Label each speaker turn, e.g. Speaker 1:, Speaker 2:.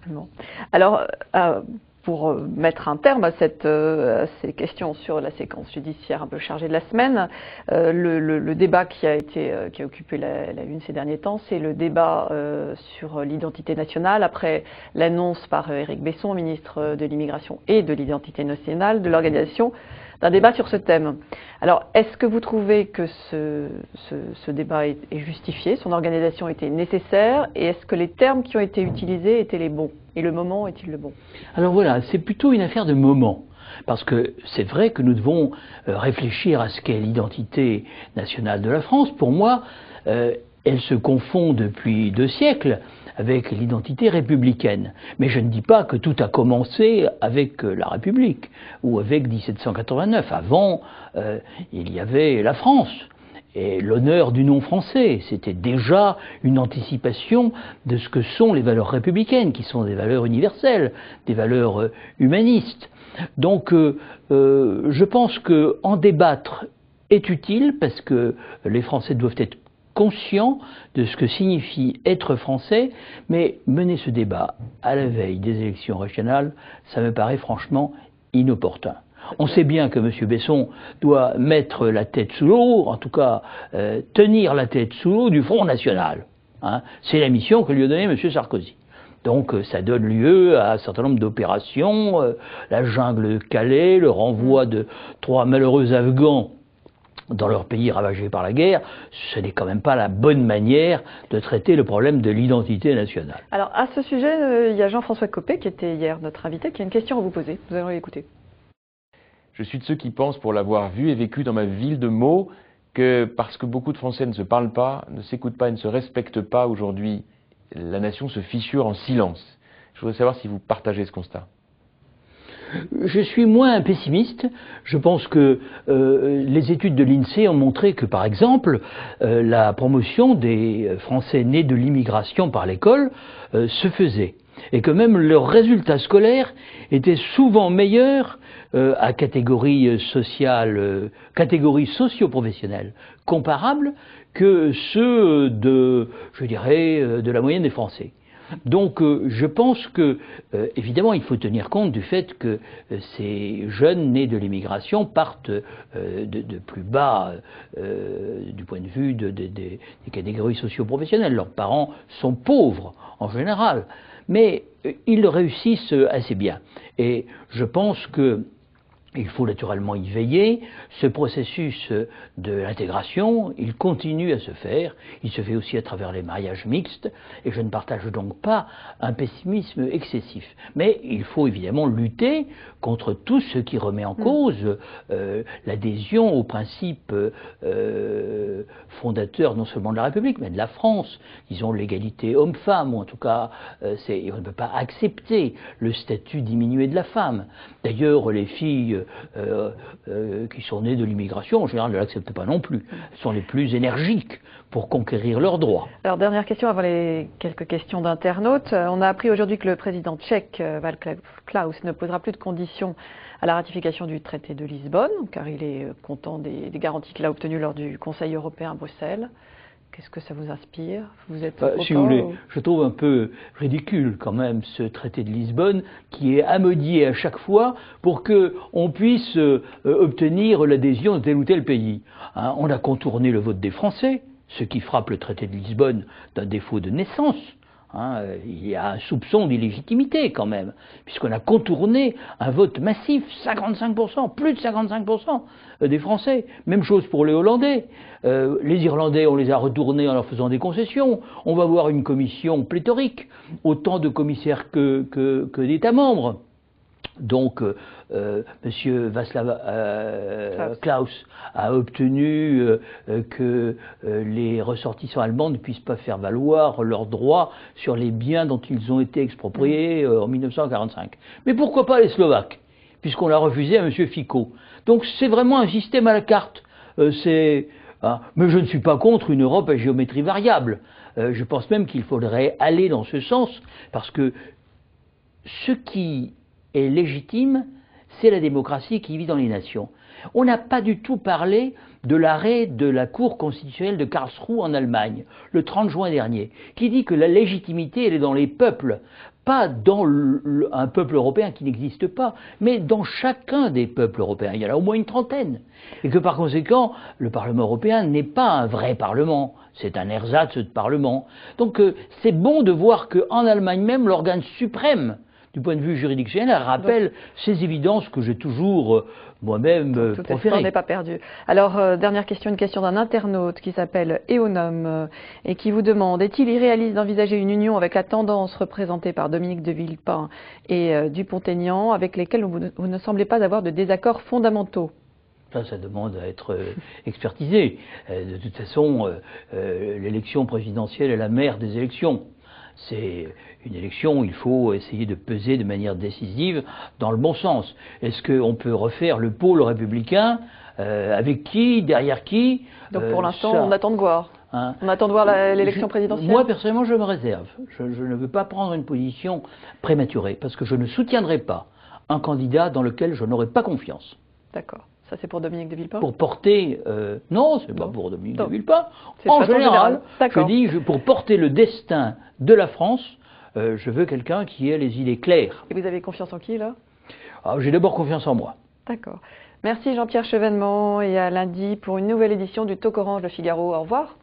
Speaker 1: Bon. Alors, pour mettre un terme à ces questions sur la séquence judiciaire un peu chargée de la semaine, le débat qui a occupé la une ces derniers temps, c'est le débat sur l'identité nationale après l'annonce par Éric Besson, ministre de l'Immigration et de l'Identité nationale, de l'organisation d'un débat sur ce thème. Alors, est-ce que vous trouvez que ce débat est justifié, son organisation était nécessaire, et est-ce que les termes qui ont été utilisés étaient les bons? Et le moment est-il le bon?
Speaker 2: Alors voilà, c'est plutôt une affaire de moment. Parce que c'est vrai que nous devons réfléchir à ce qu'est l'identité nationale de la France. Pour moi, elle se confond depuis 2 siècles avec l'identité républicaine. Mais je ne dis pas que tout a commencé avec la République ou avec 1789. Avant, il y avait la France. Et l'honneur du nom français, c'était déjà une anticipation de ce que sont les valeurs républicaines, qui sont des valeurs universelles, des valeurs humanistes. Donc je pense qu'en débattre est utile, parce que les Français doivent être conscients de ce que signifie être français, mais mener ce débat à la veille des élections régionales, ça me paraît franchement inopportun. On sait bien que M. Besson doit mettre la tête sous l'eau, en tout cas tenir la tête sous l'eau du Front National. Hein. C'est la mission que lui a donnée M. Sarkozy. Donc ça donne lieu à un certain nombre d'opérations, la jungle de Calais, le renvoi de 3 malheureux Afghans dans leur pays ravagé par la guerre. Ce n'est quand même pas la bonne manière de traiter le problème de l'identité nationale.
Speaker 1: Alors à ce sujet, il y a Jean-François Copé, qui était hier notre invité, qui a une question à vous poser. Nous allons l'écouter.
Speaker 3: Je suis de ceux qui pensent, pour l'avoir vu et vécu dans ma ville de Meaux, que parce que beaucoup de Français ne se parlent pas, ne s'écoutent pas et ne se respectent pas aujourd'hui, la nation se fissure en silence. Je voudrais savoir si vous partagez ce constat.
Speaker 2: Je suis moins pessimiste. Je pense que les études de l'INSEE ont montré que, par exemple, la promotion des Français nés de l'immigration par l'école se faisait. Et que même leurs résultats scolaires étaient souvent meilleurs à catégorie sociale, catégorie socio-professionnelle comparable que ceux je dirais, de la moyenne des Français. Donc je pense que, évidemment, il faut tenir compte du fait que ces jeunes nés de l'immigration partent de plus bas du point de vue des catégories socio-professionnelles. Leurs parents sont pauvres en général, mais ils le réussissent assez bien. Et je pense que il faut naturellement y veiller. Ce processus de l'intégration, il continue à se faire. Il se fait aussi à travers les mariages mixtes. Et je ne partage donc pas un pessimisme excessif. Mais il faut évidemment lutter contre tout ce qui remet en cause l'adhésion aux principes fondateurs non seulement de la République, mais de la France. Disons l'égalité homme-femme, ou en tout cas, on ne peut pas accepter le statut diminué de la femme. D'ailleurs, les filles qui sont nées de l'immigration, en général, ne l'acceptent pas non plus. Elles sont les plus énergiques pour conquérir leurs droits.
Speaker 1: Alors, dernière question avant les quelques questions d'internautes. On a appris aujourd'hui que le président tchèque, Václav Klaus, ne posera plus de conditions à la ratification du traité de Lisbonne, car il est content des garanties qu'il a obtenues lors du Conseil européen à Bruxelles. Qu'est-ce que ça vous inspire? Vous êtes
Speaker 2: si vous voulez, je trouve un peu ridicule quand même ce traité de Lisbonne qui est amodié à chaque fois pour qu'on puisse obtenir l'adhésion de tel ou tel pays. Hein, on a contourné le vote des Français, ce qui frappe le traité de Lisbonne d'un défaut de naissance. Hein, il y a un soupçon d'illégitimité quand même, puisqu'on a contourné un vote massif, 55%, plus de 55% des Français. Même chose pour les Hollandais. Les Irlandais, on les a retournés en leur faisant des concessions. On va avoir une commission pléthorique, autant de commissaires que d'États membres. Donc, M. Václav Klaus a obtenu que les ressortissants allemands ne puissent pas faire valoir leurs droits sur les biens dont ils ont été expropriés en 1945. Mais pourquoi pas les Slovaques, puisqu'on l'a refusé à M. Fico. Donc c'est vraiment un système à la carte. Mais je ne suis pas contre une Europe à géométrie variable. Je pense même qu'il faudrait aller dans ce sens, parce que ce qui est légitime, c'est la démocratie qui vit dans les nations. On n'a pas du tout parlé de l'arrêt de la Cour constitutionnelle de Karlsruhe en Allemagne, le 30 juin dernier, qui dit que la légitimité, elle est dans les peuples, pas dans un peuple européen qui n'existe pas, mais dans chacun des peuples européens. Il y en a au moins une trentaine. Et que par conséquent, le Parlement européen n'est pas un vrai Parlement, c'est un ersatz de Parlement. Donc c'est bon de voir qu'en Allemagne même, l'organe suprême, du point de vue juridictionnel, elle rappelle ces évidences que j'ai toujours moi-même
Speaker 1: tout
Speaker 2: proférées.
Speaker 1: Tout n'est pas perdu. Alors, dernière question, une question d'un internaute qui s'appelle Eonome et qui vous demande: est-il irréaliste d'envisager une union avec la tendance représentée par Dominique de Villepin et Dupont-Aignan, avec lesquels vous ne semblez pas avoir de désaccords fondamentaux?
Speaker 2: Ça demande à être expertisé. De toute façon, l'élection présidentielle est la mère des élections. C'est une élection où il faut essayer de peser de manière décisive dans le bon sens. Est-ce qu'on peut refaire le pôle républicain avec qui, derrière qui?
Speaker 1: Donc pour l'instant, on attend de voir. Hein? On attend de voir l'élection présidentielle.
Speaker 2: Moi, personnellement, je me réserve. Je ne veux pas prendre une position prématurée parce que je ne soutiendrai pas un candidat dans lequel je n'aurai pas confiance.
Speaker 1: D'accord. Ça, c'est pour Dominique de Villepin?
Speaker 2: Pour porter... non, c'est pas pour Dominique de Villepin. En général, je dis, pour porter le destin de la France, je veux quelqu'un qui ait les idées claires.
Speaker 1: Et vous avez confiance en qui, là?
Speaker 2: J'ai d'abord confiance en moi.
Speaker 1: D'accord. Merci Jean-Pierre Chevènement et à lundi pour une nouvelle édition du Talk Orange de Figaro. Au revoir.